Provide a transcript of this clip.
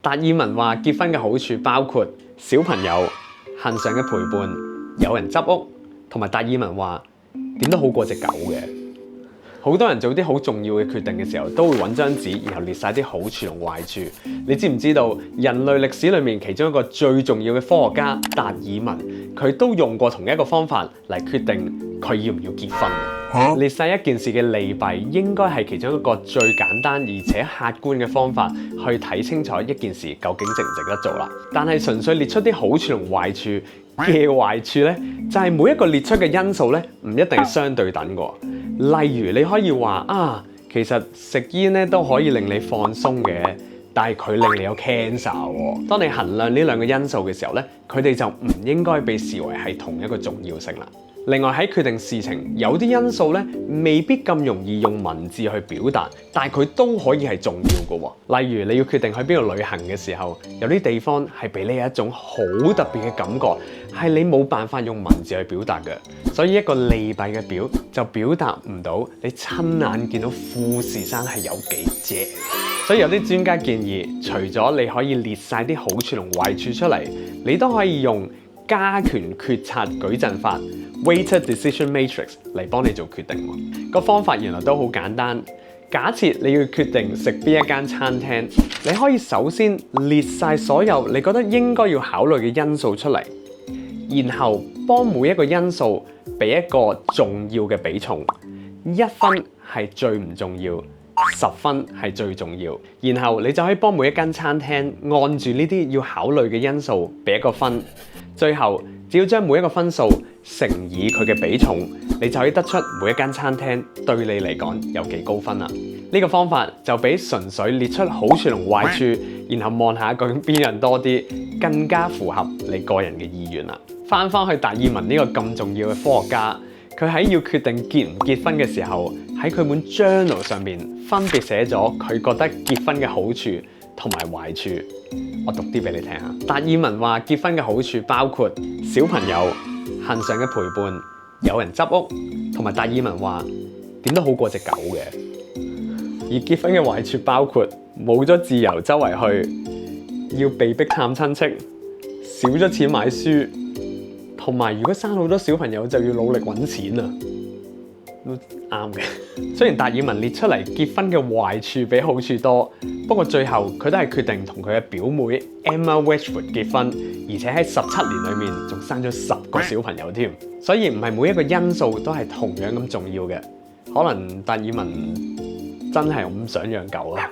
達爾文話結婚嘅好處包括小朋友、恆常嘅陪伴、有人執屋，同埋達爾文話點都好過隻狗嘅。好多人做啲好重要嘅決定嘅時候，都會揾張紙，然後列晒啲好處同壞處。你知唔知道人類歷史裏面其中一個最重要嘅科學家達爾文，佢都用過同一個方法嚟決定佢要唔要結婚？列晒一件事嘅利弊，應該係其中一個最簡單而且客觀嘅方法去睇清楚一件事究竟值唔值得做啦。但係純粹列出啲好處同壞處嘅壞處呢，就係每一個列出嘅因素呢，唔一定係相對等嘅。例如你可以話啊，其實食煙咧都可以令你放鬆嘅，但係佢令你有 cancer 喎。當你衡量呢兩個因素嘅時候咧，佢哋就唔應該被視為係同一個重要性啦。另外喺決定事情，有啲因素咧未必咁容易用文字去表達，但係佢都可以係重要嘅喎。例如你要決定去邊度旅行嘅時候，有啲地方係俾你一種好特別嘅感覺，係你冇辦法用文字去表達嘅。所以一個利弊嘅表就表達唔到你親眼見到富士山係有幾正。所以有啲專家建議，除咗你可以列晒啲好處同壞處出嚟，你都可以用加權決策矩陣法 （Weighted Decision Matrix） 嚟幫你做決定。個方法原來都好簡單。假設你要決定食邊一間餐廳，你可以首先列晒所有你覺得應該要考慮嘅因素出嚟，然後幫每一個因素俾一個重要嘅比重，1分係最唔重要，10分係最重要。然後你就可以幫每一間餐廳按住呢啲要考慮嘅因素俾一個分。最後只要將每一個分數乘以佢嘅比重，你就可以得出每一間餐廳對你嚟講有幾高分啦。呢個方法就比純粹列出好處同壞處，然後望下究竟邊樣多啲，更加符合你個人嘅意願啦。翻去達爾文呢個咁重要嘅科學家，佢喺要決定結唔結婚嘅時候，喺佢本 journal 上面分別寫咗佢覺得結婚嘅好處同埋壞處。我讀啲俾你聽下。達爾文話結婚嘅好處包括小朋友、恆常嘅陪伴、有人執屋，同埋達爾文話點都好過隻狗嘅。而結婚嘅壞處包括冇咗自由周圍去，要被逼探親戚，少咗錢買書，同埋如果生好多小朋友就要努力揾錢啊。都啱嘅。雖然達爾文列出嚟結婚嘅壞處比好處多，不過最後佢都係決定同佢嘅表妹 Emma Wedgwood 結婚，而且喺17年裏面仲生咗10個小朋友添。所以唔係每一個因素都係同樣咁重要嘅。可能達爾文真係唔想養狗啊。